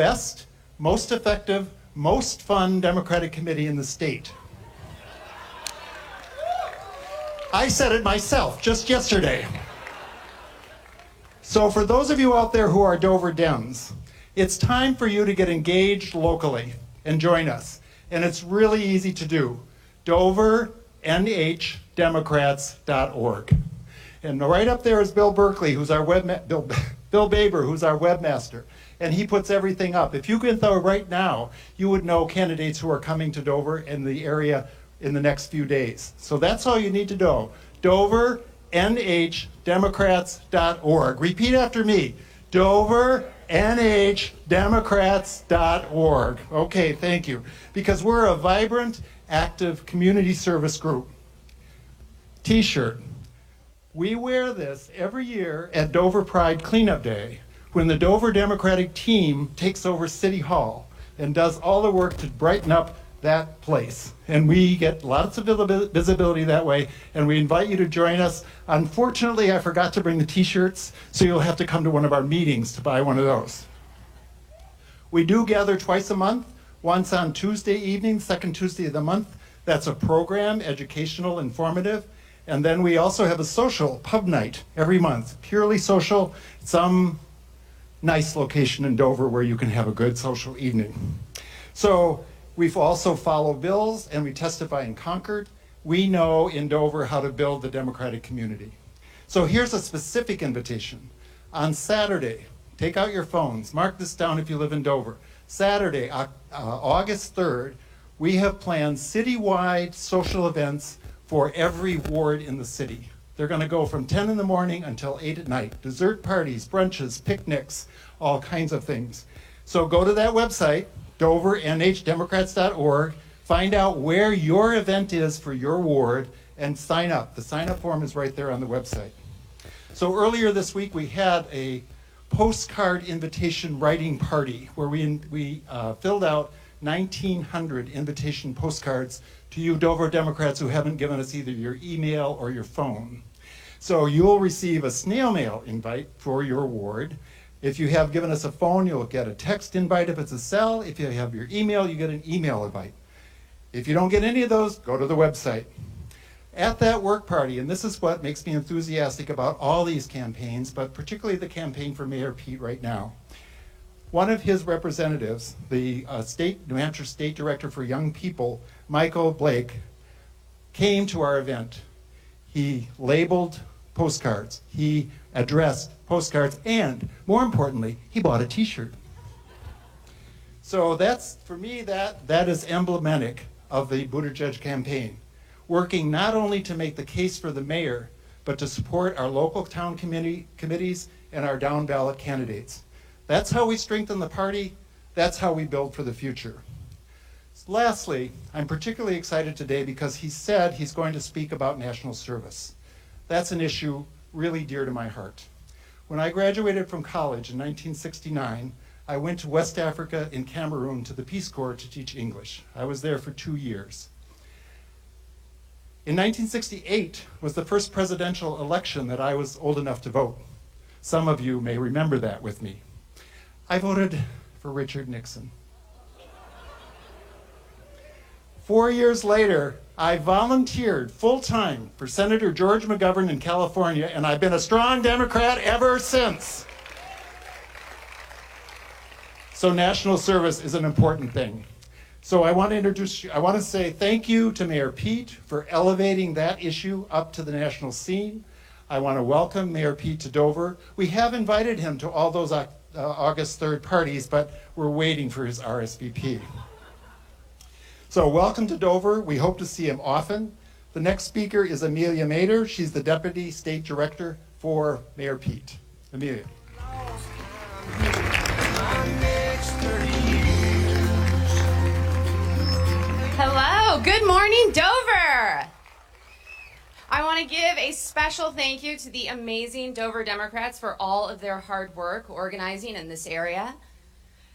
best, most effective, most fun Democratic committee in the state. I said it myself just yesterday. So for those of you out there who are Dover Dems, it's time for you to get engaged locally and join us. And it's really easy to do. DoverNHDemocrats.org. And right up there is Bill Berkeley, who's our Bill Baber, who's our webmaster. And he puts everything up. If you went there right now, you would know candidates who are coming to Dover and the area in the next few days. So that's all you need to know. DoverNHDemocrats.org. Repeat after me. DoverNHDemocrats.org. Okay, thank you. Because we're a vibrant, active community service group. T-shirt. We wear this every year at Dover Pride Cleanup Day, when the Dover Democratic team takes over City Hall and does all the work to brighten up that place. And we get lots of visibility that way, and we invite you to join us. Unfortunately, I forgot to bring the t-shirts, so you'll have to come to one of our meetings to buy one of those. We do gather twice a month, once on Tuesday evening, second Tuesday of the month. That's a program, educational, informative. And then we also have a social pub night every month, purely social, some nice location in Dover where you can have a good social evening. So we've also followed bills and we testify in Concord. We know in Dover how to build the Democratic community. So here's a specific invitation. On Saturday, take out your phones, mark this down if you live in Dover. Saturday, August 3rd, we have planned citywide social events for every ward in the city. They're going to go from 10 in the morning until 8 at night. Dessert parties, brunches, picnics, all kinds of things. So go to that website, DoverNHDemocrats.org, find out where your event is for your ward, and sign up. The sign-up form is right there on the website. So earlier this week, we had a postcard invitation writing party where we filled out 1,900 invitation postcards to you Dover Democrats who haven't given us either your email or your phone. So you'll receive a snail mail invite for your ward. If you have given us a phone, you'll get a text invite if it's a cell. If you have your email, you get an email invite. If you don't get any of those, go to the website. At that work party, and this is what makes me enthusiastic about all these campaigns, but particularly the campaign for Mayor Pete right now. One of his representatives, the New Hampshire State Director for Young People, Michael Blake, came to our event. He labeled postcards, he addressed postcards, and more importantly, he bought a t-shirt. So that's, for me, that is emblematic of the Buttigieg campaign, working not only to make the case for the mayor, but to support our local town committees and our down ballot candidates. That's how we strengthen the party. That's how we build for the future. Lastly, I'm particularly excited today because he said he's going to speak about national service. That's an issue really dear to my heart. When I graduated from college in 1969, I went to West Africa in Cameroon to the Peace Corps to teach English. I was there for 2 years. In 1968 was the first presidential election that I was old enough to vote. Some of you may remember that with me. I voted for Richard Nixon. 4 years later, I volunteered full-time for Senator George McGovern in California, and I've been a strong Democrat ever since. So national service is an important thing. So I want to say thank you to Mayor Pete for elevating that issue up to the national scene. I want to welcome Mayor Pete to Dover. We have invited him to all those August 3rd parties, but we're waiting for his RSVP. So welcome to Dover. We hope to see him often. The next speaker is Amelia Mader. She's the Deputy State Director for Mayor Pete. Amelia. Hello, good morning, Dover. I want to give a special thank you to the amazing Dover Democrats for all of their hard work organizing in this area.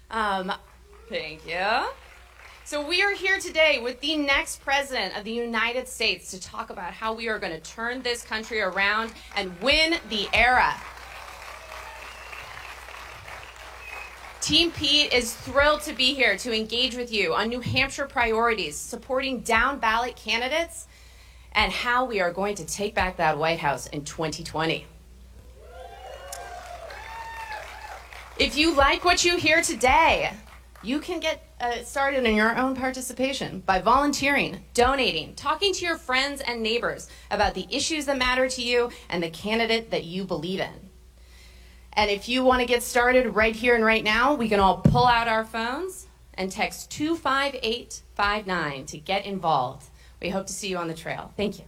Thank you. So we are here today with the next president of the United States to talk about how we are going to turn this country around and win the era. Team Pete is thrilled to be here to engage with you on New Hampshire priorities, supporting down-ballot candidates, and how we are going to take back that White House in 2020. If you like what you hear today, you can get started in your own participation by volunteering, donating, talking to your friends and neighbors about the issues that matter to you and the candidate that you believe in. And if you want to get started right here and right now, we can all pull out our phones and text 25859 to get involved. We hope to see you on the trail. Thank you.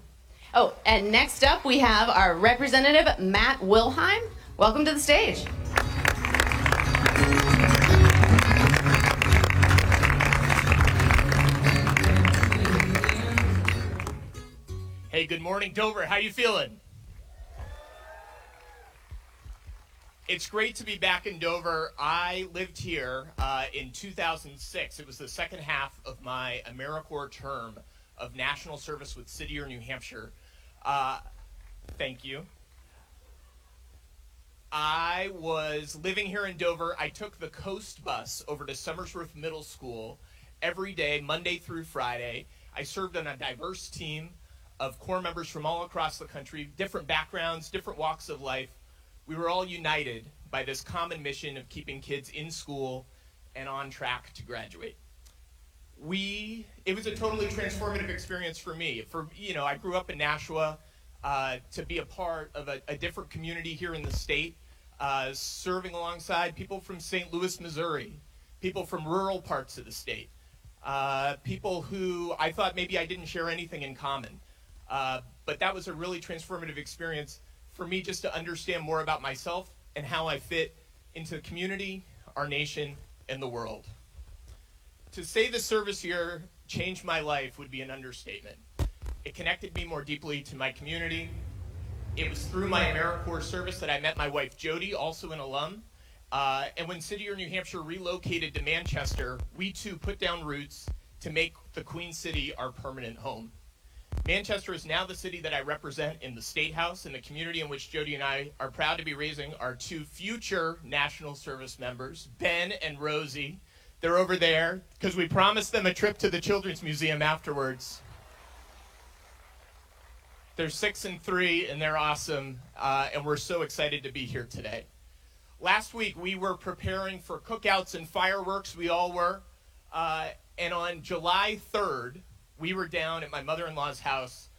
Oh, and next up we have our Representative Matt Wilhelm. Welcome to the stage. Hey, good morning, Dover. How you feeling? It's great to be back in Dover. I lived here in 2006. It was the second half of my AmeriCorps term of national service with City or New Hampshire. Thank you. I was living here in Dover. I took the Coast Bus over to Somersworth Middle School every day, Monday through Friday. I served on a diverse team of Corps members from all across the country, different backgrounds, different walks of life. We were all united by this common mission of keeping kids in school and on track to graduate. It was a totally transformative experience for me. I grew up in Nashua, to be a part of a different community here in the state, serving alongside people from St. Louis, Missouri, people from rural parts of the state, people who I thought maybe I didn't share anything in common. But that was a really transformative experience for me, just to understand more about myself and how I fit into the community, our nation, and the world. To say the service here changed my life would be an understatement. It connected me more deeply to my community. It was through my AmeriCorps service that I met my wife, Jody, also an alum. And when City or New Hampshire relocated to Manchester, we too put down roots to make the Queen City our permanent home. Manchester is now the city that I represent in the State House, and the community in which Jody and I are proud to be raising our two future National Service members, Ben and Rosie. They're over there because we promised them a trip to the Children's Museum afterwards. They're 6 and 3, and they're awesome, and we're so excited to be here today. Last week, we were preparing for cookouts and fireworks. We all were. And on July 3rd, we were down at my mother-in-law's house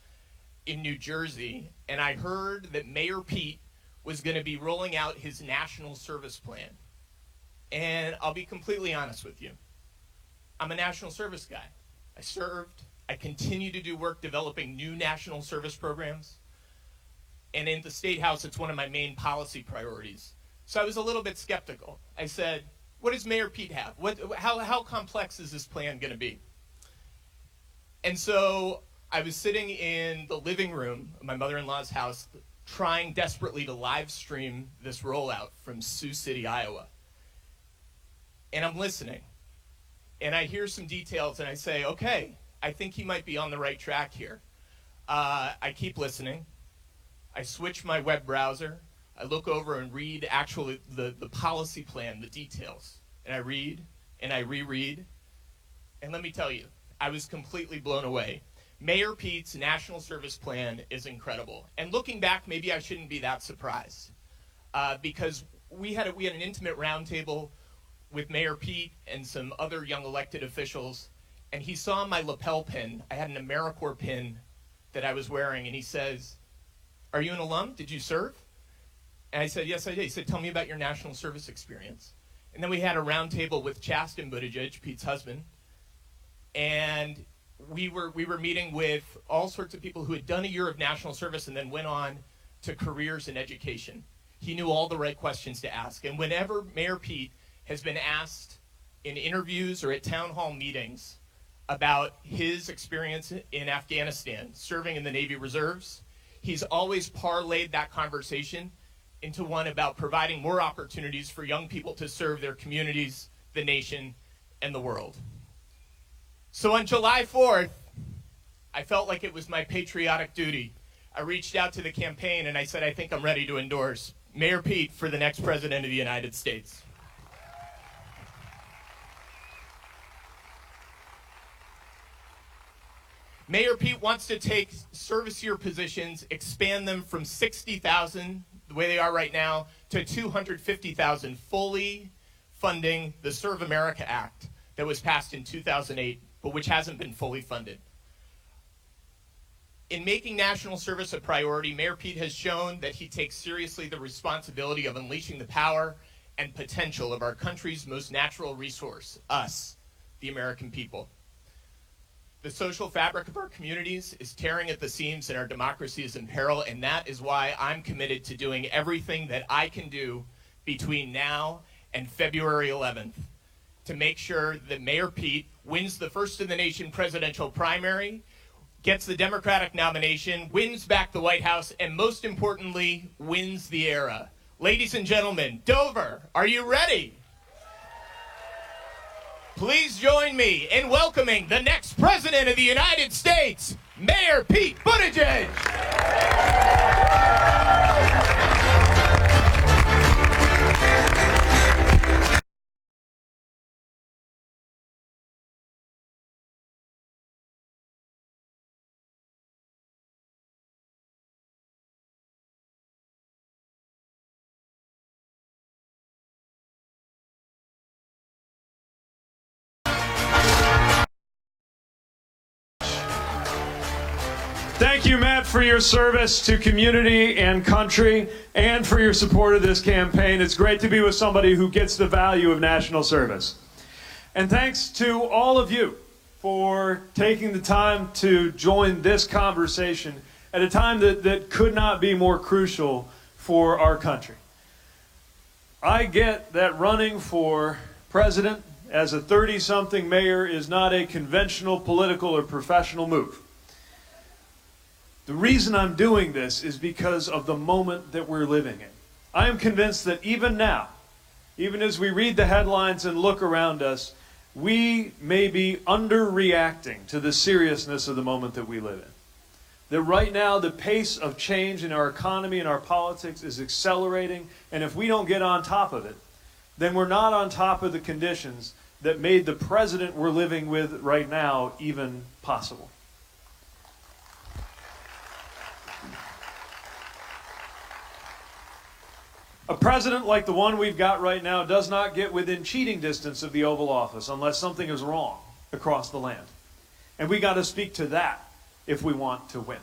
in New Jersey, and I heard that Mayor Pete was going to be rolling out his national service plan. And I'll be completely honest with you. I'm a national service guy. I served. I continue to do work developing new national service programs. And in the State House, it's one of my main policy priorities. So I was a little bit skeptical. I said, what does Mayor Pete have? How complex is this plan going to be? And so I was sitting in the living room of my mother-in-law's house, trying desperately to live stream this rollout from Sioux City, Iowa. And I'm listening. And I hear some details, and I say, okay, I think he might be on the right track here. I keep listening. I switch my web browser. I look over and read actually the policy plan, the details. And I read, and I reread. And let me tell you, I was completely blown away. Mayor Pete's national service plan is incredible. And looking back, maybe I shouldn't be that surprised, because we had an intimate roundtable with Mayor Pete and some other young elected officials, and he saw my lapel pin. I had an AmeriCorps pin that I was wearing, and he says, "Are you an alum? Did you serve?" And I said, "Yes, I did." He said, "Tell me about your national service experience." And then we had a roundtable with Chasten Buttigieg, Pete's husband, and we were meeting with all sorts of people who had done a year of national service and then went on to careers in education. He knew all the right questions to ask. And whenever Mayor Pete has been asked in interviews or at town hall meetings about his experience in Afghanistan, serving in the Navy Reserves, he's always parlayed that conversation into one about providing more opportunities for young people to serve their communities, the nation, and the world. So on July 4th, I felt like it was my patriotic duty. I reached out to the campaign and I said, I think I'm ready to endorse Mayor Pete for the next president of the United States. Mayor Pete wants to take service year positions, expand them from 60,000, the way they are right now, to 250,000, fully funding the Serve America Act that was passed in 2008, but which hasn't been fully funded. In making national service a priority, Mayor Pete has shown that he takes seriously the responsibility of unleashing the power and potential of our country's most natural resource, us, the American people. The social fabric of our communities is tearing at the seams and our democracy is in peril, and that is why I'm committed to doing everything that I can do between now and February 11th to make sure that Mayor Pete wins the first in the nation presidential primary, gets the Democratic nomination, wins back the White House, and most importantly, wins the era. Ladies and gentlemen, Dover, are you ready? Please join me in welcoming the next President of the United States, Mayor Pete Buttigieg. Thank you, Matt, for your service to community and country and for your support of this campaign. It's great to be with somebody who gets the value of national service. And thanks to all of you for taking the time to join this conversation at a time that could not be more crucial for our country. I get that running for president as a 30-something mayor is not a conventional political or professional move. The reason I'm doing this is because of the moment that we're living in. I am convinced that even now, even as we read the headlines and look around us, we may be underreacting to the seriousness of the moment that we live in. That right now the pace of change in our economy and our politics is accelerating, and if we don't get on top of it, then we're not on top of the conditions that made the president we're living with right now even possible. A president like the one we've got right now does not get within cheating distance of the Oval Office unless something is wrong across the land. And we got to speak to that if we want to win.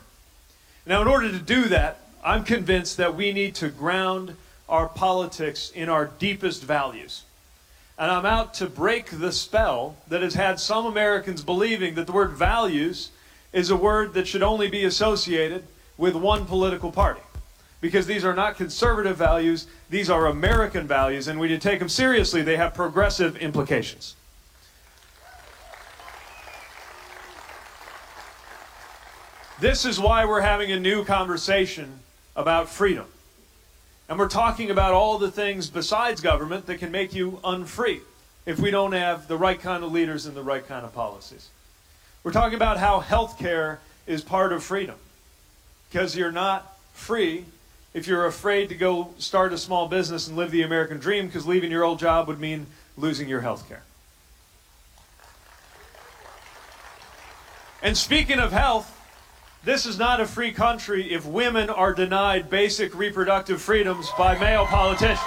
Now, in order to do that, I'm convinced that we need to ground our politics in our deepest values. And I'm out to break the spell that has had some Americans believing that the word values is a word that should only be associated with one political party. Because these are not conservative values, these are American values, and when you take them seriously, they have progressive implications. This is why we're having a new conversation about freedom. And we're talking about all the things besides government that can make you unfree if we don't have the right kind of leaders and the right kind of policies. We're talking about how health care is part of freedom. Because you're not free if you're afraid to go start a small business and live the American dream, because leaving your old job would mean losing your health care. And speaking of health, this is not a free country if women are denied basic reproductive freedoms by male politicians.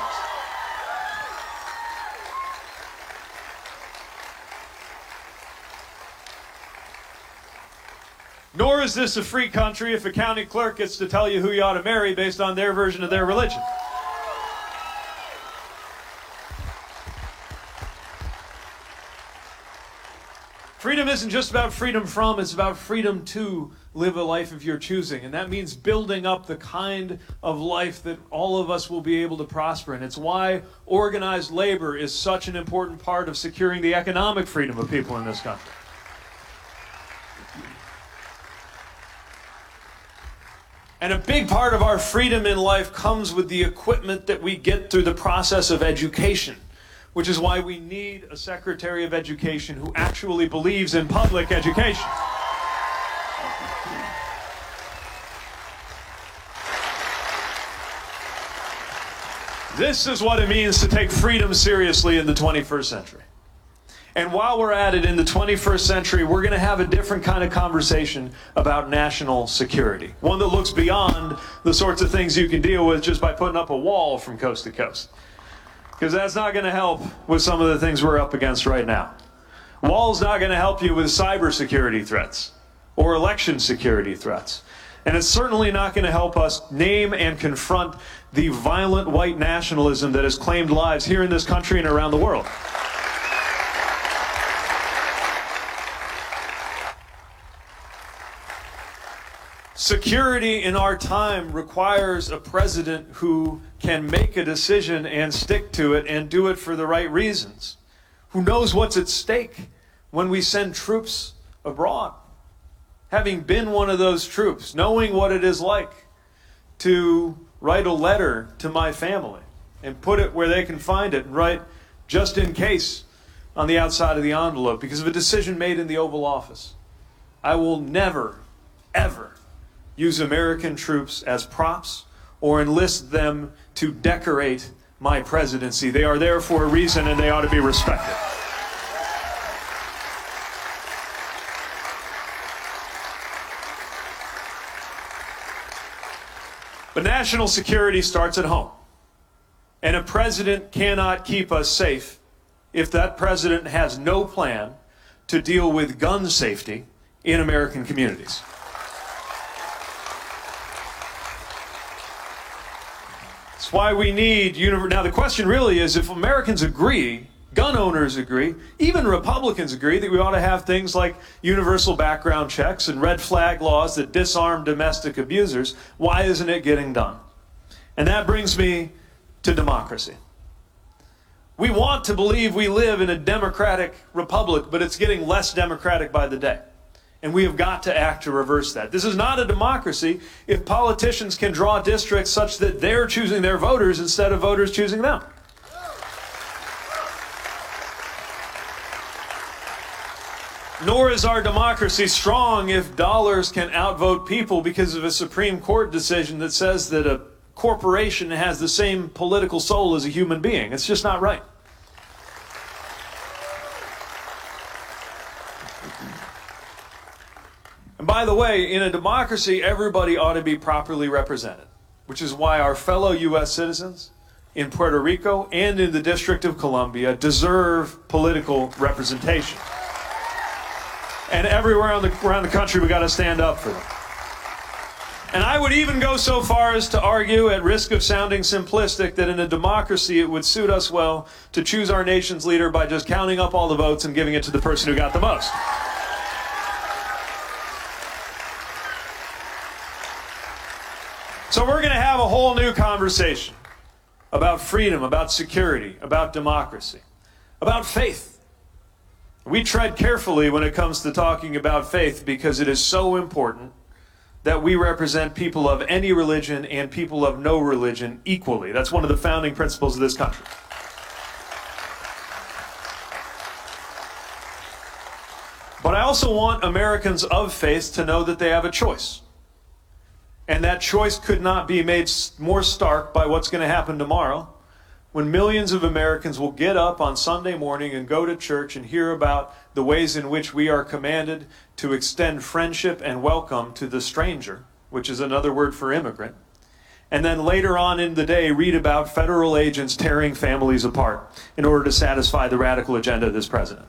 Nor is this a free country if a county clerk gets to tell you who you ought to marry based on their version of their religion. Freedom isn't just about freedom from, it's about freedom to live a life of your choosing. And that means building up the kind of life that all of us will be able to prosper in. It's why organized labor is such an important part of securing the economic freedom of people in this country. And a big part of our freedom in life comes with the equipment that we get through the process of education, which is why we need a Secretary of Education who actually believes in public education. This is what it means to take freedom seriously in the 21st century. And while we're at it, in the 21st century, we're going to have a different kind of conversation about national security. One that looks beyond the sorts of things you can deal with just by putting up a wall from coast to coast. Because that's not going to help with some of the things we're up against right now. Wall's not going to help you with cybersecurity threats or election security threats. And it's certainly not going to help us name and confront the violent white nationalism that has claimed lives here in this country and around the world. Security in our time requires a president who can make a decision and stick to it and do it for the right reasons, who knows what's at stake when we send troops abroad. Having been one of those troops, knowing what it is like to write a letter to my family and put it where they can find it and write "just in case" on the outside of the envelope because of a decision made in the Oval Office. I will never, ever use American troops as props or enlist them to decorate my presidency. They are there for a reason and they ought to be respected. But national security starts at home. And a president cannot keep us safe if that president has no plan to deal with gun safety in American communities. That's why we need now the question really is, if Americans agree, gun owners agree, even Republicans agree that we ought to have things like universal background checks and red flag laws that disarm domestic abusers, why isn't it getting done? And that brings me to democracy. We want to believe we live in a democratic republic, but it's getting less democratic by the day. And we have got to act to reverse that. This is not a democracy if politicians can draw districts such that they're choosing their voters instead of voters choosing them. Nor is our democracy strong if dollars can outvote people because of a Supreme Court decision that says that a corporation has the same political soul as a human being. It's just not right. And by the way, in a democracy, everybody ought to be properly represented, which is why our fellow U.S. citizens in Puerto Rico and in the District of Columbia deserve political representation. And everywhere around the country, we got to stand up for them. And I would even go so far as to argue, at risk of sounding simplistic, that in a democracy it would suit us well to choose our nation's leader by just counting up all the votes and giving it to the person who got the most. So we're going to have a whole new conversation about freedom, about security, about democracy, about faith. We tread carefully when it comes to talking about faith because it is so important that we represent people of any religion and people of no religion equally. That's one of the founding principles of this country. But I also want Americans of faith to know that they have a choice. And that choice could not be made more stark by what's going to happen tomorrow, when millions of Americans will get up on Sunday morning and go to church and hear about the ways in which we are commanded to extend friendship and welcome to the stranger, which is another word for immigrant, and then later on in the day read about federal agents tearing families apart in order to satisfy the radical agenda of this president.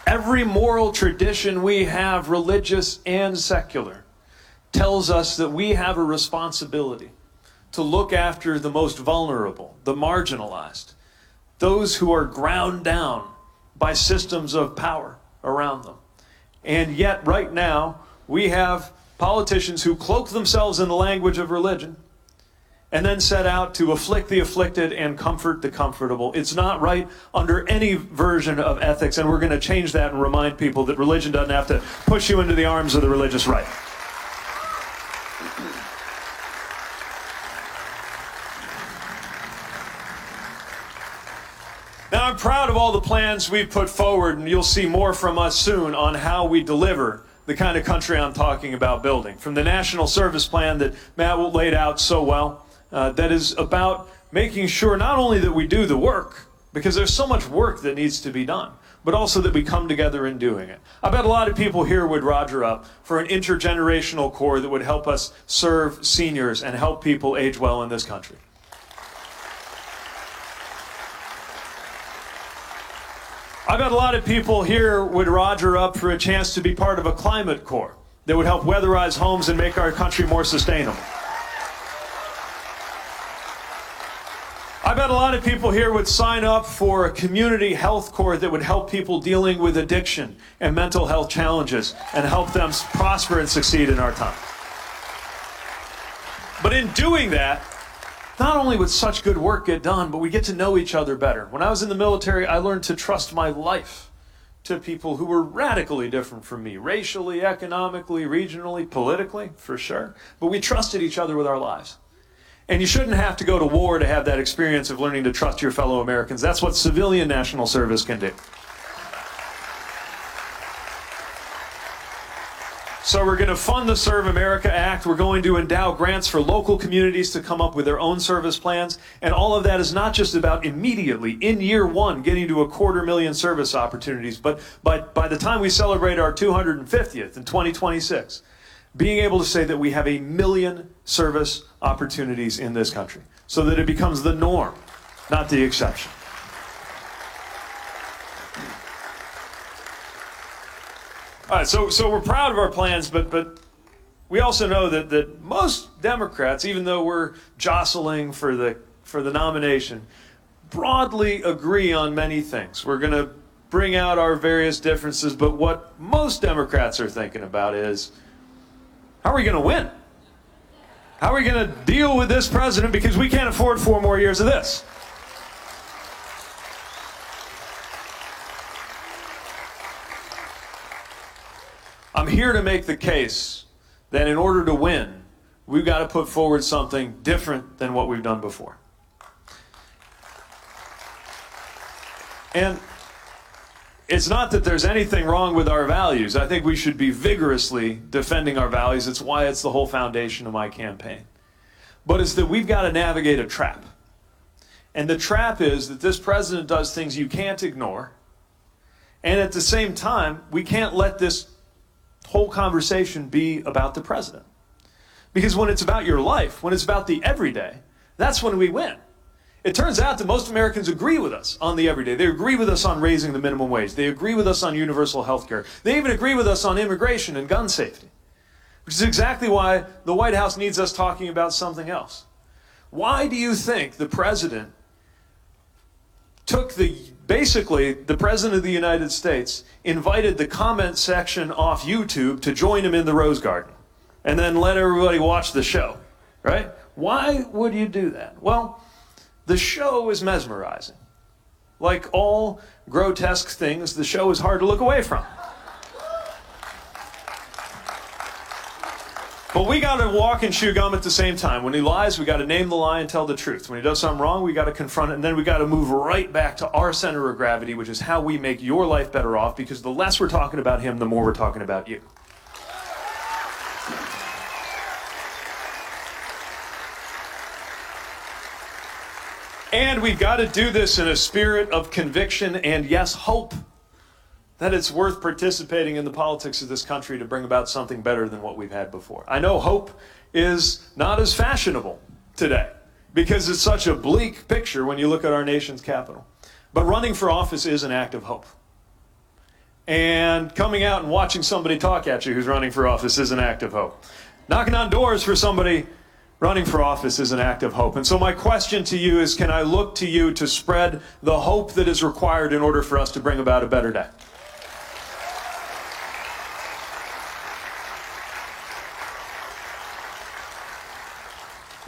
Every moral tradition we have, religious and secular, tells us that we have a responsibility to look after the most vulnerable, the marginalized, those who are ground down by systems of power around them. And yet, right now, we have politicians who cloak themselves in the language of religion and then set out to afflict the afflicted and comfort the comfortable. It's not right under any version of ethics, and we're going to change that and remind people that religion doesn't have to push you into the arms of the religious right. Now, I'm proud of all the plans we've put forward, and you'll see more from us soon on how we deliver the kind of country I'm talking about building. From the National Service Plan that Matt laid out so well, that is about making sure not only that we do the work, because there's so much work that needs to be done, but also that we come together in doing it. I bet a lot of people here would roger up for an intergenerational corps that would help us serve seniors and help people age well in this country. I bet a lot of people here would roger up for a chance to be part of a climate corps that would help weatherize homes and make our country more sustainable. I bet a lot of people here would sign up for a community health corps that would help people dealing with addiction and mental health challenges and help them prosper and succeed in our time. But in doing that, not only would such good work get done, but we get to know each other better. When I was in the military, I learned to trust my life to people who were radically different from me, racially, economically, regionally, politically, for sure. But we trusted each other with our lives. And you shouldn't have to go to war to have that experience of learning to trust your fellow Americans. That's what civilian national service can do. So we're going to fund the Serve America Act. We're going to endow grants for local communities to come up with their own service plans. And all of that is not just about immediately, in year one, getting to 250,000 service opportunities, but by the time we celebrate our 250th in 2026, being able to say that we have 1 million service opportunities in this country so that it becomes the norm, not the exception. All right, so we're proud of our plans, but we also know that most Democrats, even though we're jostling for the nomination, broadly agree on many things. We're going to bring out our various differences, but what most Democrats are thinking about is, how are we going to win? How are we going to deal with this president, because we can't afford 4 more years of this? I'm here to make the case that in order to win, we've got to put forward something different than what we've done before. And it's not that there's anything wrong with our values. I think we should be vigorously defending our values. It's why it's the whole foundation of my campaign. But it's that we've got to navigate a trap. And the trap is that this president does things you can't ignore. And at the same time, we can't let this whole conversation be about the president. Because when it's about your life, when it's about the everyday, that's when we win. It turns out that most Americans agree with us on the everyday. They agree with us on raising the minimum wage. They agree with us on universal health care. They even agree with us on immigration and gun safety, which is exactly why the White House needs us talking about something else. Why do you think the president took basically the president of the United States invited the comment section off YouTube to join him in the Rose Garden and then let everybody watch the show, right? Why would you do that? Well, the show is mesmerizing. Like all grotesque things, the show is hard to look away from. But we got to walk and chew gum at the same time. When he lies, we got to name the lie and tell the truth. When he does something wrong, we got to confront it, and then we got to move right back to our center of gravity, which is how we make your life better off, because the less we're talking about him, the more we're talking about you. And we've got to do this in a spirit of conviction and, yes, hope that it's worth participating in the politics of this country to bring about something better than what we've had before. I know hope is not as fashionable today because it's such a bleak picture when you look at our nation's capital. But running for office is an act of hope. And coming out and watching somebody talk at you who's running for office is an act of hope. Knocking on doors for somebody running for office is an act of hope. And so my question to you is, can I look to you to spread the hope that is required in order for us to bring about a better day?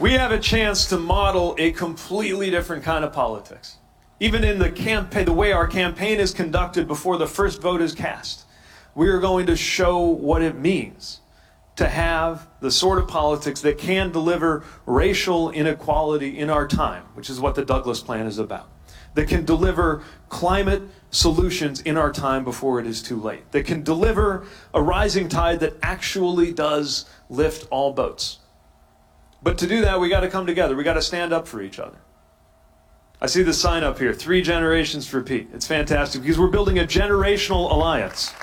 We have a chance to model a completely different kind of politics. Even in the campaign, the way our campaign is conducted before the first vote is cast, we are going to show what it means to have the sort of politics that can deliver racial inequality in our time, which is what the Douglas Plan is about, that can deliver climate solutions in our time before it is too late, that can deliver a rising tide that actually does lift all boats. But to do that, we got to come together. We got to stand up for each other. I see the sign up here, 3 generations for Pete. It's fantastic because we're building a generational alliance.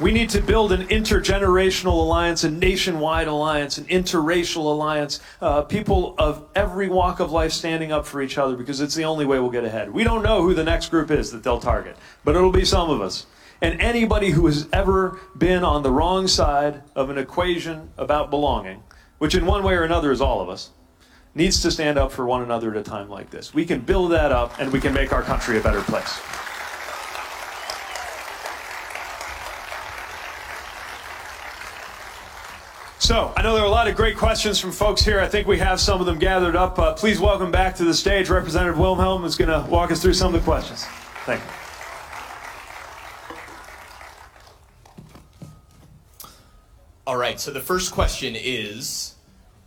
We need to build an intergenerational alliance, a nationwide alliance, an interracial alliance, people of every walk of life standing up for each other because it's the only way we'll get ahead. We don't know who the next group is that they'll target, but it'll be some of us. And anybody who has ever been on the wrong side of an equation about belonging, which in one way or another is all of us, needs to stand up for one another at a time like this. We can build that up and we can make our country a better place. So, I know there are a lot of great questions from folks here. I think we have some of them gathered up. Please welcome back to the stage Representative Wilhelm, who's going to walk us through some of the questions. Thank you. All right, so the first question is,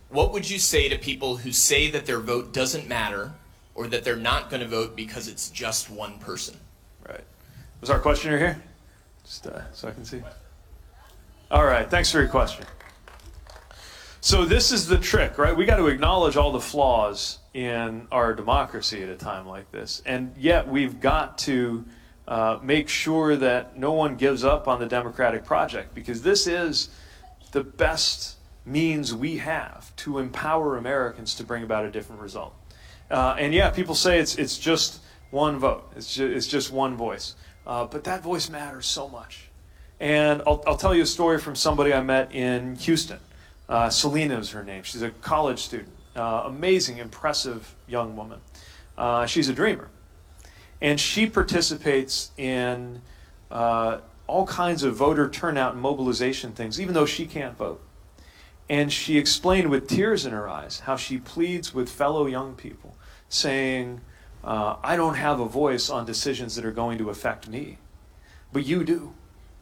what would you say to people who say that their vote doesn't matter or that they're not going to vote because it's just one person? Right. Was our questioner here? Just so I can see. All right, thanks for your question. So this is the trick, right? We got to acknowledge all the flaws in our democracy at a time like this. And yet we've got to make sure that no one gives up on the democratic project, because this is the best means we have to empower Americans to bring about a different result. And yeah, people say it's just one vote. It's just one voice. But that voice matters so much. And I'll tell you a story from somebody I met in Houston. Selena is her name. She's a college student. Amazing, impressive young woman. She's a dreamer. And she participates in all kinds of voter turnout and mobilization things, even though she can't vote. And she explained with tears in her eyes how she pleads with fellow young people, saying, I don't have a voice on decisions that are going to affect me, but you do.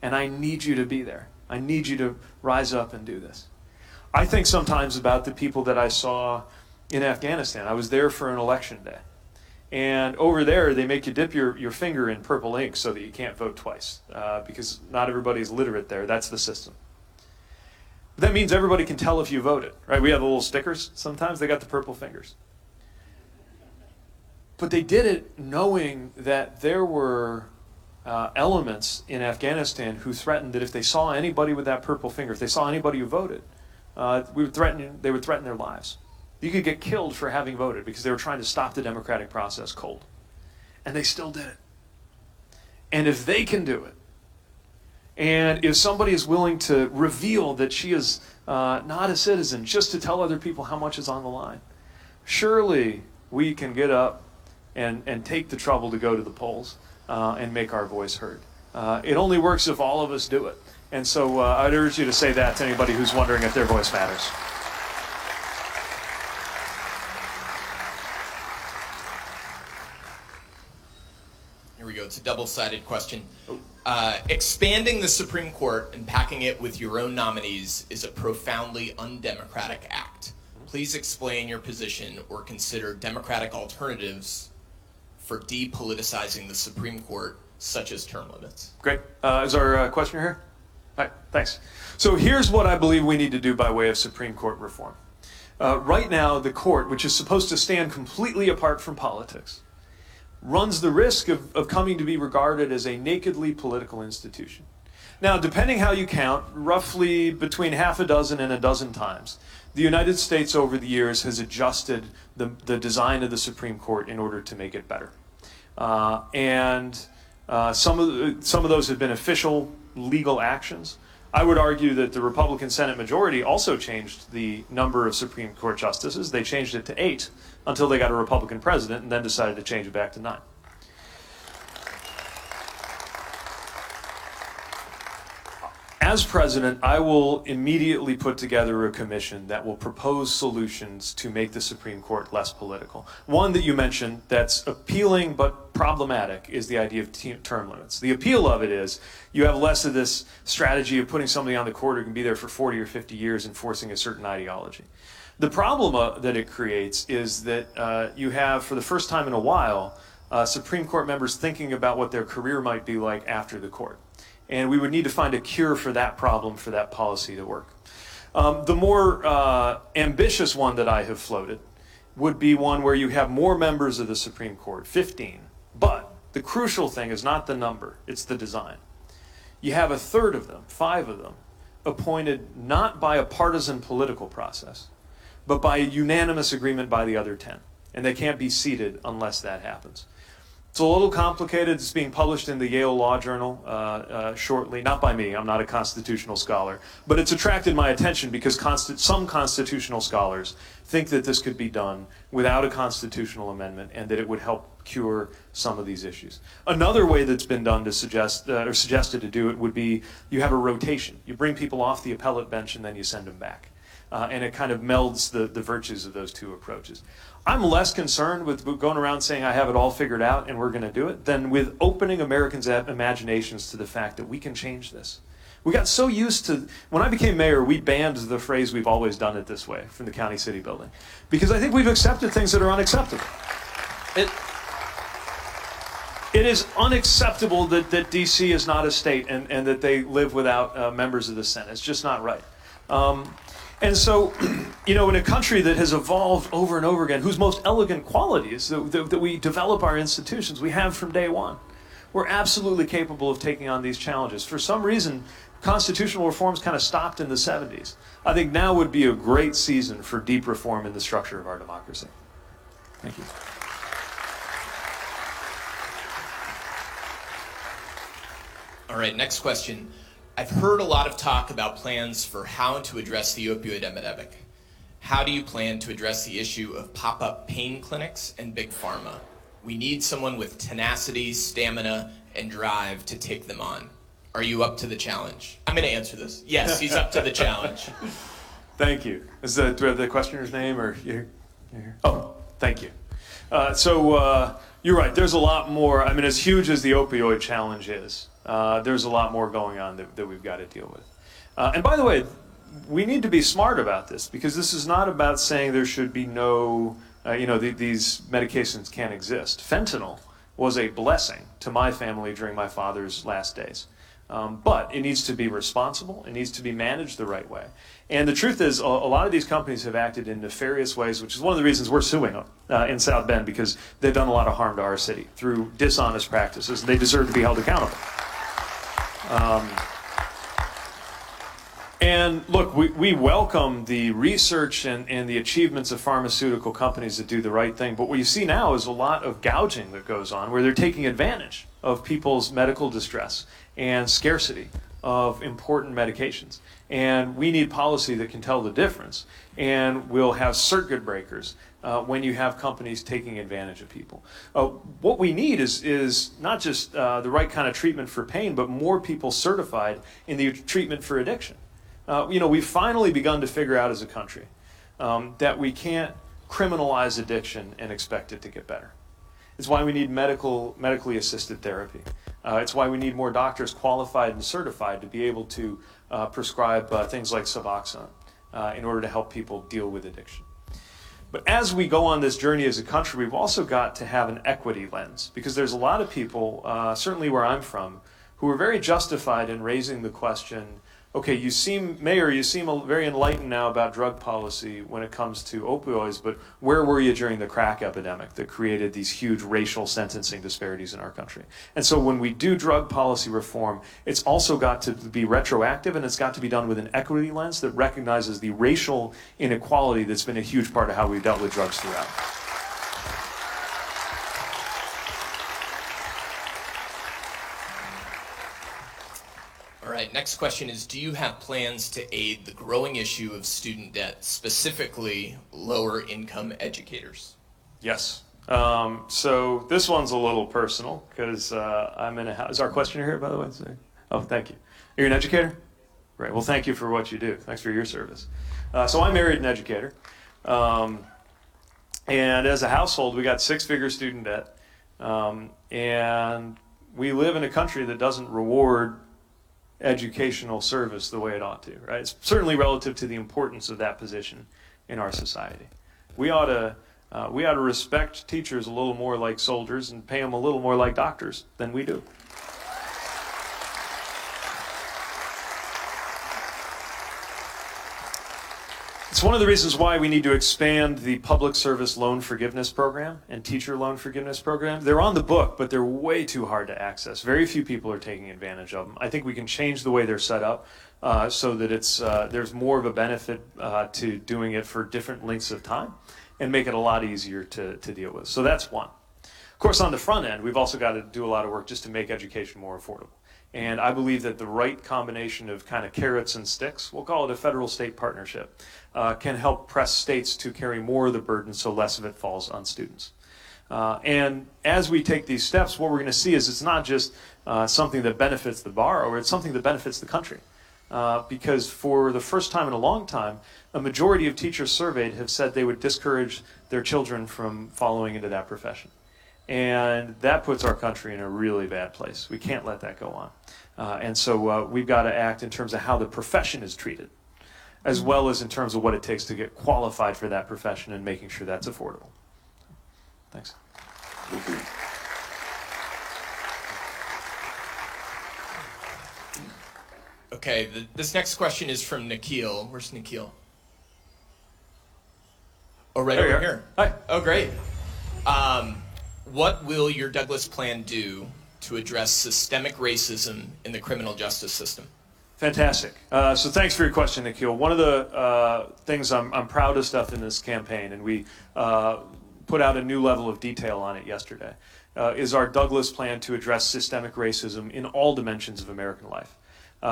And I need you to be there. I need you to rise up and do this. I think sometimes about the people that I saw in Afghanistan. I was there for an election day. And over there, they make you dip your finger in purple ink so that you can't vote twice, because not everybody's literate there. That's the system. That means everybody can tell if you voted, right? We have the little stickers sometimes. They got the purple fingers. But they did it knowing that there were elements in Afghanistan who threatened that if they saw anybody with that purple finger, if they saw anybody who voted, they would threaten their lives. You could get killed for having voted because they were trying to stop the democratic process cold. And they still did it. And if they can do it, and if somebody is willing to reveal that she is not a citizen just to tell other people how much is on the line, surely we can get up and take the trouble to go to the polls and make our voice heard. It only works if all of us do it. And so I'd urge you to say that to anybody who's wondering if their voice matters. Here we go. It's a double-sided question. Expanding the Supreme Court and packing it with your own nominees is a profoundly undemocratic act. Please explain your position or consider democratic alternatives for depoliticizing the Supreme Court, such as term limits. Great. Is our questioner here? All right, thanks. So here's what I believe we need to do by way of Supreme Court reform. Right now, the court, which is supposed to stand completely apart from politics, runs the risk of coming to be regarded as a nakedly political institution. Now, depending how you count, roughly between half a dozen and a dozen times, the United States over the years has adjusted the design of the Supreme Court in order to make it better. Some of those have been official legal actions. I would argue that the Republican Senate majority also changed the number of Supreme Court justices. They changed it to 8 until they got a Republican president and then decided to change it back to 9. As president, I will immediately put together a commission that will propose solutions to make the Supreme Court less political. One that you mentioned that's appealing but problematic is the idea of term limits. The appeal of it is you have less of this strategy of putting somebody on the court who can be there for 40 or 50 years enforcing a certain ideology. The problem that it creates is that you have, for the first time in a while, Supreme Court members thinking about what their career might be like after the court. And we would need to find a cure for that problem, for that policy to work. The more ambitious one that I have floated would be one where you have more members of the Supreme Court, 15. But the crucial thing is not the number, it's the design. You have a third of them, 5 of them, appointed not by a partisan political process, but by a unanimous agreement by the other 10. And they can't be seated unless that happens. It's a little complicated. It's being published in the Yale Law Journal shortly. Not by me, I'm not a constitutional scholar. But it's attracted my attention because some constitutional scholars think that this could be done without a constitutional amendment and that it would help cure some of these issues. Another way that's been done to suggest, or suggested to do it, would be you have a rotation. You bring people off the appellate bench and then you send them back. And it kind of melds the virtues of those two approaches. I'm less concerned with going around saying I have it all figured out and we're going to do it than with opening Americans' imaginations to the fact that we can change this. We got so used to, when I became mayor, we banned the phrase "we've always done it this way" from the county city building. Because I think we've accepted things that are unacceptable. It is unacceptable that DC is not a state and that they live without members of the Senate. It's just not right. And so, you know, in a country that has evolved over and over again, whose most elegant qualities that we develop our institutions, we have from day one. We're absolutely capable of taking on these challenges. For some reason, constitutional reforms kind of stopped in the 70s. I think now would be a great season for deep reform in the structure of our democracy. Thank you. All right, next question. I've heard a lot of talk about plans for how to address the opioid epidemic. How do you plan to address the issue of pop-up pain clinics and big pharma? We need someone with tenacity, stamina, and drive to take them on. Are you up to the challenge? I'm going to answer this. Yes, he's up to the challenge. Thank you. Do we have the questioner's name or you? Oh, thank you. You're right. There's a lot more. I mean, as huge as the opioid challenge is, there's a lot more going on that we've got to deal with. And by the way, we need to be smart about this because this is not about saying there should be no, these medications can't exist. Fentanyl was a blessing to my family during my father's last days. But it needs to be responsible. It needs to be managed the right way. And the truth is, a lot of these companies have acted in nefarious ways, which is one of the reasons we're suing them in South Bend, because they've done a lot of harm to our city through dishonest practices, and they deserve to be held accountable. And look, we welcome the research and the achievements of pharmaceutical companies that do the right thing. But what you see now is a lot of gouging that goes on, where they're taking advantage of people's medical distress and scarcity of important medications. And we need policy that can tell the difference. And we'll have circuit breakers when you have companies taking advantage of people. What we need is not just the right kind of treatment for pain, but more people certified in the treatment for addiction. We've finally begun to figure out as a country that we can't criminalize addiction and expect it to get better. It's why we need medically assisted therapy. It's why we need more doctors qualified and certified to be able to prescribe things like Suboxone in order to help people deal with addiction. But as we go on this journey as a country, we've also got to have an equity lens, because there's a lot of people, certainly where I'm from, who are very justified in raising the question, okay, Mayor, you seem very enlightened now about drug policy when it comes to opioids, but where were you during the crack epidemic that created these huge racial sentencing disparities in our country? And so when we do drug policy reform, it's also got to be retroactive, and it's got to be done with an equity lens that recognizes the racial inequality that's been a huge part of how we've dealt with drugs throughout. All right, next question is, do you have plans to aid the growing issue of student debt, specifically lower income educators? Yes. So this one's a little personal because I'm in a house. Is our questioner here, by the way? Oh, thank you. You're an educator? Great. Well, thank you for what you do. Thanks for your service. So I married an educator. And as a household, we got 6-figure student debt. And we live in a country that doesn't reward educational service the way it ought to, right? It's certainly relative to the importance of that position in our society. We ought to respect teachers a little more like soldiers and pay them a little more like doctors than we do. It's one of the reasons why we need to expand the public service loan forgiveness program and teacher loan forgiveness program. They're on the book, but they're way too hard to access. Very few people are taking advantage of them. I think we can change the way they're set up so that there's more of a benefit to doing it for different lengths of time and make it a lot easier to deal with. So that's one. Of course, on the front end, we've also got to do a lot of work just to make education more affordable. And I believe that the right combination of kind of carrots and sticks, we'll call it a federal-state partnership, can help press states to carry more of the burden so less of it falls on students. And as we take these steps, what we're going to see is it's not just something that benefits the borrower, it's something that benefits the country. Because for the first time in a long time, a majority of teachers surveyed have said they would discourage their children from following into that profession. And that puts our country in a really bad place. We can't let that go on. And so we've got to act in terms of how the profession is treated, as well as in terms of what it takes to get qualified for that profession and making sure that's affordable. Thanks. Okay, this next question is from Nikhil. Where's Nikhil? Oh, right over here. Hi. Oh, great. What will your Douglas plan do to address systemic racism in the criminal justice system? Fantastic. So thanks for your question, Nikhil. One of the things I'm proudest of in this campaign, and we put out a new level of detail on it yesterday, is our Douglas plan to address systemic racism in all dimensions of American life,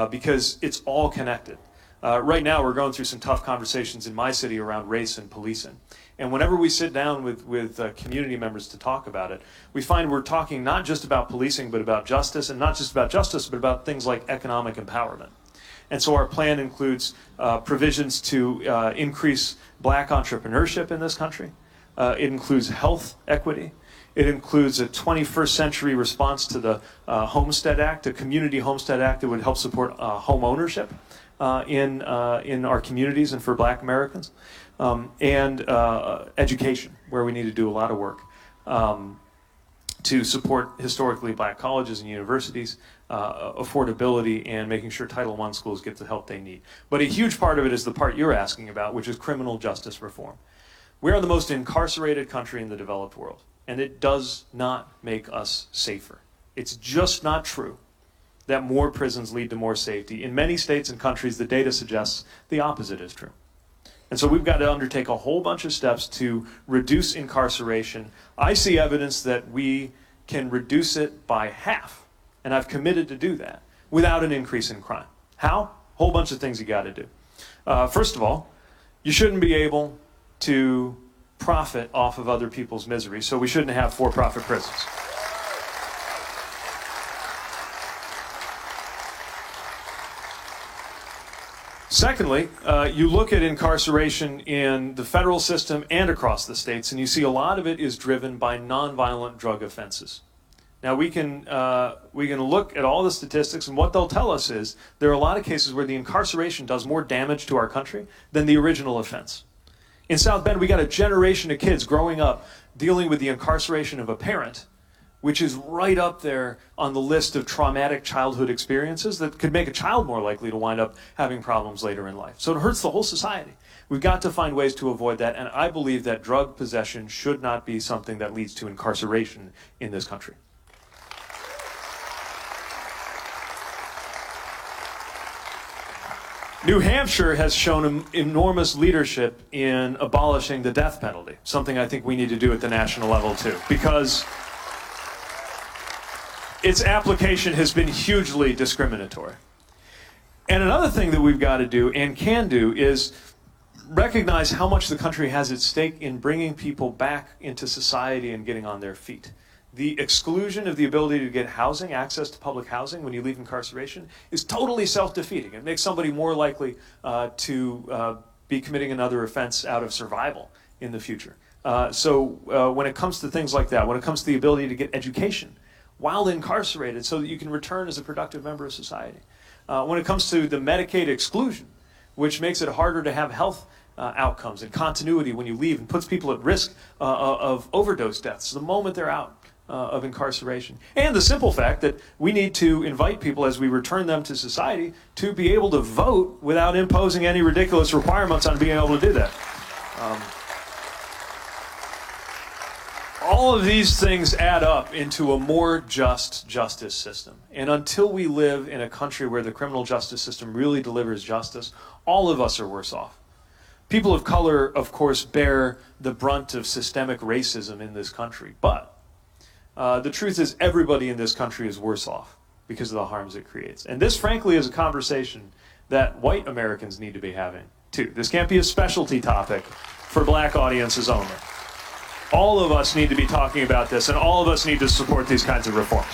because it's all connected. Right now, we're going through some tough conversations in my city around race and policing. And whenever we sit down with community members to talk about it, we find we're talking not just about policing, but about justice, and not just about justice, but about things like economic empowerment. And so our plan includes provisions to increase black entrepreneurship in this country. It includes health equity. It includes a 21st century response to the Homestead Act, a community Homestead Act that would help support home ownership in our communities and for black Americans. And education, where we need to do a lot of work to support historically black colleges and universities, affordability, and making sure Title I schools get the help they need. But a huge part of it is the part you're asking about, which is criminal justice reform. We are the most incarcerated country in the developed world, and it does not make us safer. It's just not true that more prisons lead to more safety. In many states and countries, the data suggests the opposite is true. And so we've got to undertake a whole bunch of steps to reduce incarceration. I see evidence that we can reduce it by half, and I've committed to do that without an increase in crime. How? A whole bunch of things you got to do. First of all, you shouldn't be able to profit off of other people's misery, so we shouldn't have for-profit prisons. Secondly, you look at incarceration in the federal system and across the states, and you see a lot of it is driven by nonviolent drug offenses. Now we can look at all the statistics, and what they'll tell us is there are a lot of cases where the incarceration does more damage to our country than the original offense. In South Bend, we got a generation of kids growing up dealing with the incarceration of a parent, which is right up there on the list of traumatic childhood experiences that could make a child more likely to wind up having problems later in life. So it hurts the whole society. We've got to find ways to avoid that, and I believe that drug possession should not be something that leads to incarceration in this country. New Hampshire has shown enormous leadership in abolishing the death penalty, something I think we need to do at the national level too, because its application has been hugely discriminatory. And another thing that we've got to do and can do is recognize how much the country has at stake in bringing people back into society and getting on their feet. The exclusion of the ability to get housing, access to public housing when you leave incarceration, is totally self-defeating. It makes somebody more likely to be committing another offense out of survival in the future. So when it comes to things like that, when it comes to the ability to get education while incarcerated so that you can return as a productive member of society, when it comes to the Medicaid exclusion, which makes it harder to have health outcomes and continuity when you leave and puts people at risk of overdose deaths the moment they're out of incarceration. And the simple fact that we need to invite people as we return them to society to be able to vote without imposing any ridiculous requirements on being able to do that. All of these things add up into a more just justice system. And until we live in a country where the criminal justice system really delivers justice, all of us are worse off. People of color, of course, bear the brunt of systemic racism in this country. But the truth is everybody in this country is worse off because of the harms it creates. And this, frankly, is a conversation that white Americans need to be having, too. This can't be a specialty topic for black audiences only. All of us need to be talking about this, and all of us need to support these kinds of reforms.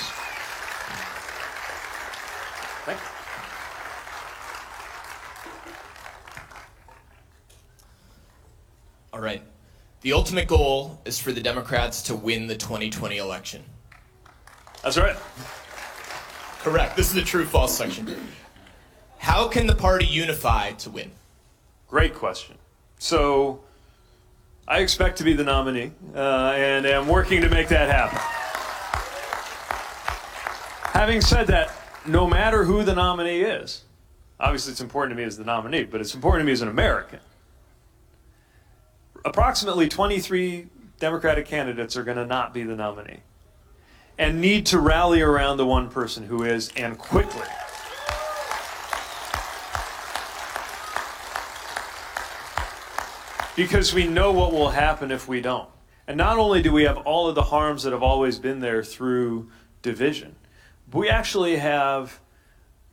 Thank you. All right. The ultimate goal is for the Democrats to win the 2020 election. That's right. Correct. This is the true-false section. How can the party unify to win? Great question. So, I expect to be the nominee, and am working to make that happen. Having said that, no matter who the nominee is, obviously it's important to me as the nominee, but it's important to me as an American. Approximately 23 Democratic candidates are going to not be the nominee and need to rally around the one person who is, and quickly. Because we know what will happen if we don't. And not only do we have all of the harms that have always been there through division, but we actually have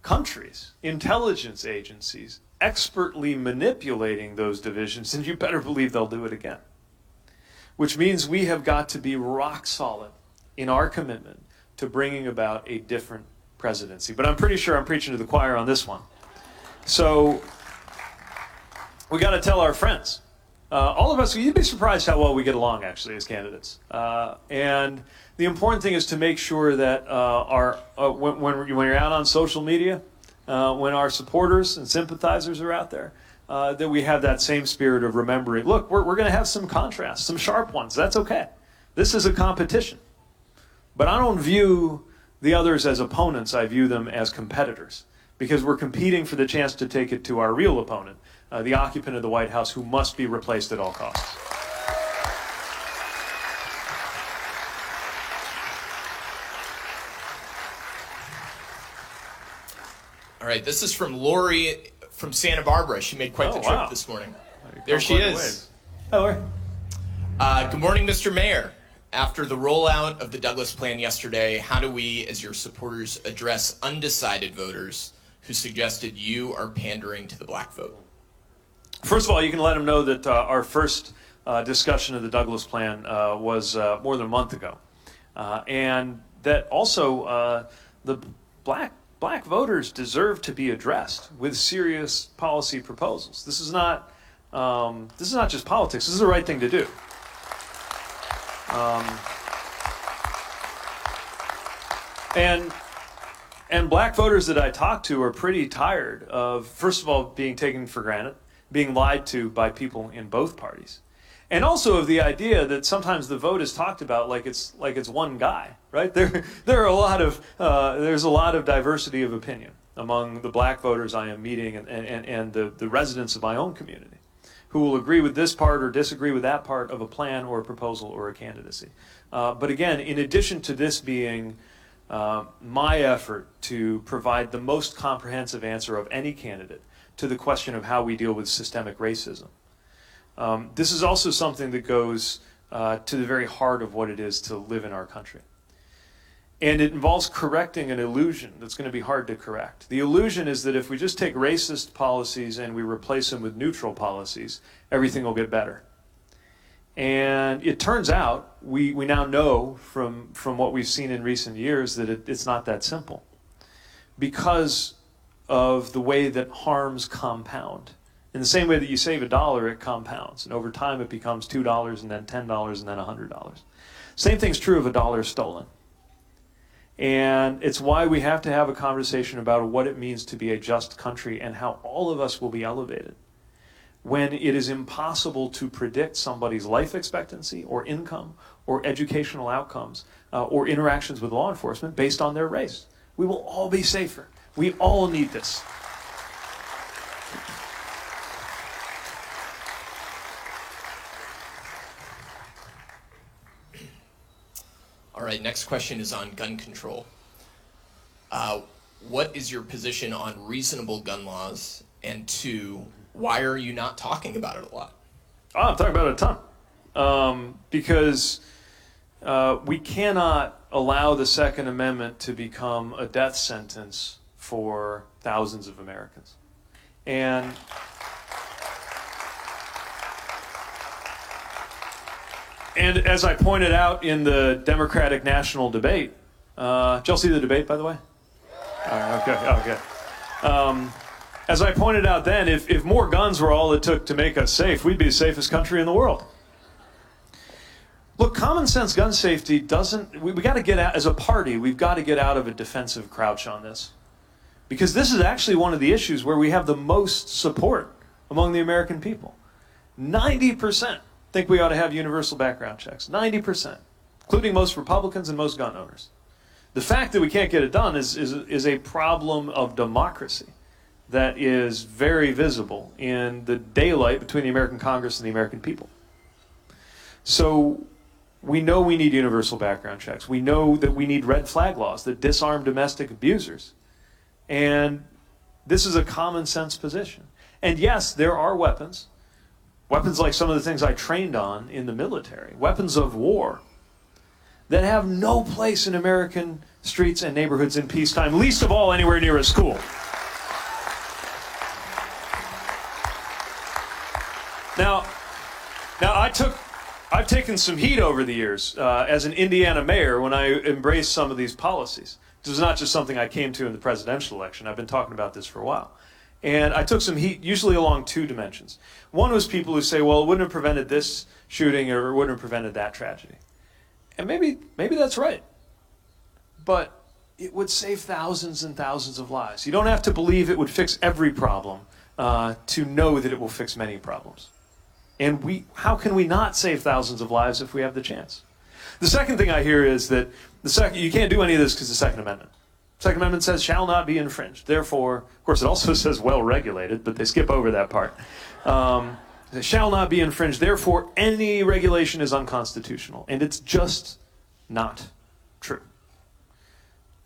countries, intelligence agencies, expertly manipulating those divisions, and you better believe they'll do it again. Which means we have got to be rock solid in our commitment to bringing about a different presidency. But I'm pretty sure I'm preaching to the choir on this one. So we got to tell our friends. All of us, you'd be surprised how well we get along, actually, as candidates. And the important thing is to make sure that when you're out on social media, when our supporters and sympathizers are out there, that we have that same spirit of remembering, look, we're going to have some contrasts, some sharp ones. That's okay. This is a competition. But I don't view the others as opponents. I view them as competitors, because we're competing for the chance to take it to our real opponent, the occupant of the White House, who must be replaced at all costs. All right, this is from Lori from Santa Barbara. She made quite the trip this morning. There she is. Hi, Lori. Good morning, Mr. Mayor. After the rollout of the Douglas Plan yesterday, how do we, as your supporters, address undecided voters who suggested you are pandering to the black vote? First of all, you can let them know that our first discussion of the Douglas Plan was more than a month ago. And that also the black voters deserve to be addressed with serious policy proposals. This is not just politics. This is the right thing to do. And black voters that I talk to are pretty tired of, first of all, being taken for granted, being lied to by people in both parties, and also of the idea that sometimes the vote is talked about like it's one guy, right? There are there's a lot of diversity of opinion among the black voters I am meeting and the residents of my own community, who will agree with this part or disagree with that part of a plan or a proposal or a candidacy. But again, in addition to this being my effort to provide the most comprehensive answer of any candidate to the question of how we deal with systemic racism, this is also something that goes to the very heart of what it is to live in our country. And it involves correcting an illusion that's going to be hard to correct. The illusion is that if we just take racist policies and we replace them with neutral policies, everything will get better. And it turns out, we now know from what we've seen in recent years that it's not that simple, because of the way that harms compound. In the same way that you save $1, it compounds. And over time, it becomes $2 and then $10 and then $100. Same thing's true of $1 stolen. And it's why we have to have a conversation about what it means to be a just country and how all of us will be elevated when it is impossible to predict somebody's life expectancy or income or educational outcomes or interactions with law enforcement based on their race. We will all be safer. We all need this. All right, next question is on gun control. What is your position on reasonable gun laws? And two, why are you not talking about it a lot? Oh, I'm talking about it a ton. Because we cannot allow the Second Amendment to become a death sentence for thousands of Americans. And as I pointed out in the Democratic national debate, did y'all see the debate, by the way? Okay. As I pointed out then, if more guns were all it took to make us safe, we'd be the safest country in the world. Look, common sense gun safety doesn't, we got to get out, as a party, we've got to get out of a defensive crouch on this. Because this is actually one of the issues where we have the most support among the American people. 90% think we ought to have universal background checks. 90%, including most Republicans and most gun owners. The fact that we can't get it done is a problem of democracy that is very visible in the daylight between the American Congress and the American people. So we know we need universal background checks. We know that we need red flag laws that disarm domestic abusers. And this is a common sense position. And yes, there are weapons like some of the things I trained on in the military, weapons of war, that have no place in American streets and neighborhoods in peacetime, least of all anywhere near a school. Now I've taken some heat over the years as an Indiana mayor when I embraced some of these policies. This was not just something I came to in the presidential election. I've been talking about this for a while. And I took some heat, usually along two dimensions. One was people who say, well, it wouldn't have prevented this shooting or it wouldn't have prevented that tragedy. And maybe that's right. But it would save thousands and thousands of lives. You don't have to believe it would fix every problem to know that it will fix many problems. And how can we not save thousands of lives if we have the chance? The second thing I hear is that you can't do any of this because the Second Amendment. Second Amendment says shall not be infringed. Therefore, of course, it also says well regulated, but they skip over that part. It shall not be infringed. Therefore, any regulation is unconstitutional. And it's just not true.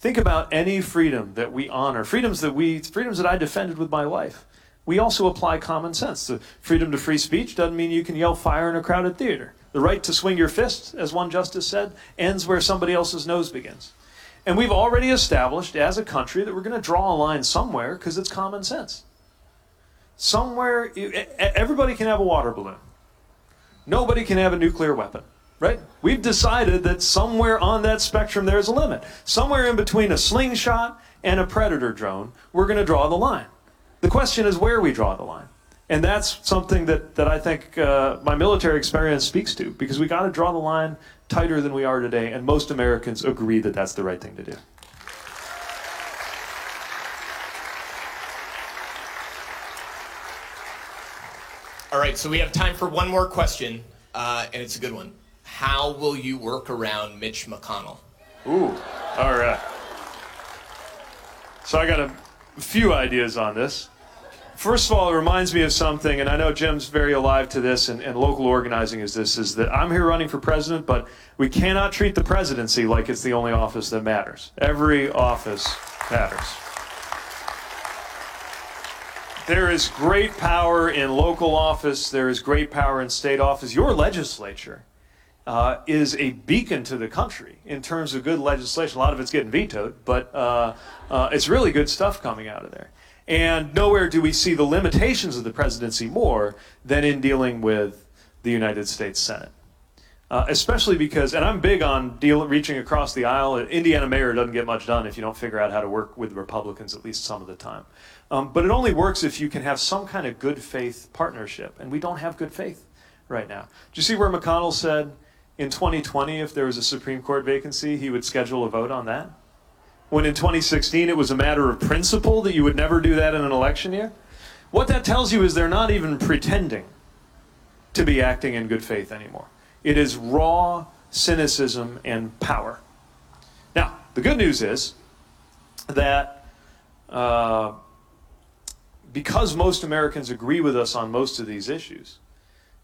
Think about any freedom that we honor, freedoms that I defended with my life. We also apply common sense. The freedom to free speech doesn't mean you can yell fire in a crowded theater. The right to swing your fist, as one justice said, ends where somebody else's nose begins. And we've already established as a country that we're going to draw a line somewhere because it's common sense. Somewhere, everybody can have a water balloon. Nobody can have a nuclear weapon, right? We've decided that somewhere on that spectrum there's a limit. Somewhere in between a slingshot and a predator drone, we're going to draw the line. The question is where we draw the line. And that's something that I think my military experience speaks to, because we got to draw the line tighter than we are today, and most Americans agree that that's the right thing to do. All right, so we have time for one more question, and it's a good one. How will you work around Mitch McConnell? Ooh, all right. So I got a few ideas on this. First of all, it reminds me of something, and I know Jim's very alive to this, and local organizing is that I'm here running for president, but we cannot treat the presidency like it's the only office that matters. Every office matters. There is great power in local office. There is great power in state office. Your legislature is a beacon to the country in terms of good legislation. A lot of it's getting vetoed, but it's really good stuff coming out of there. And nowhere do we see the limitations of the presidency more than in dealing with the United States Senate. Especially because, and I'm big on reaching across the aisle. Indiana mayor doesn't get much done if you don't figure out how to work with Republicans at least some of the time. But it only works if you can have some kind of good faith partnership. And we don't have good faith right now. Do you see where McConnell said in 2020, if there was a Supreme Court vacancy, he would schedule a vote on that? When in 2016 it was a matter of principle that you would never do that in an election year? What that tells you is they're not even pretending to be acting in good faith anymore. It is raw cynicism and power. Now, the good news is that because most Americans agree with us on most of these issues,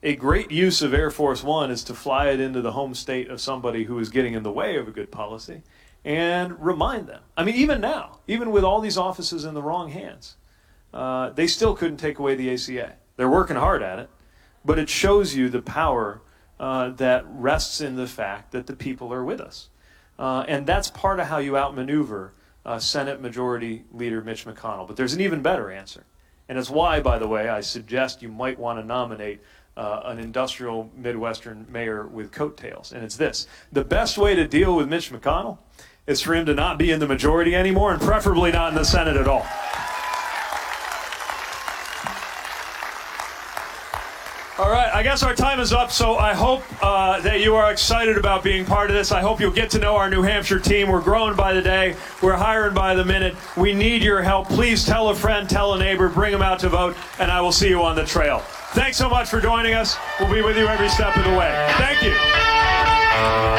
a great use of Air Force One is to fly it into the home state of somebody who is getting in the way of a good policy and remind them. I mean, even now, even with all these offices in the wrong hands, they still couldn't take away the ACA. They're working hard at it, but it shows you the power that rests in the fact that the people are with us. And that's part of how you outmaneuver Senate Majority Leader Mitch McConnell. But there's an even better answer. And it's why, by the way, I suggest you might want to nominate an industrial Midwestern mayor with coattails. And it's this: the best way to deal with Mitch McConnell is for him to not be in the majority anymore, and preferably not in the Senate at all. All right, I guess our time is up, so I hope that you are excited about being part of this. I hope you'll get to know our New Hampshire team. We're growing by the day. We're hiring by the minute. We need your help. Please tell a friend, tell a neighbor, bring them out to vote, and I will see you on the trail. Thanks so much for joining us. We'll be with you every step of the way. Thank you.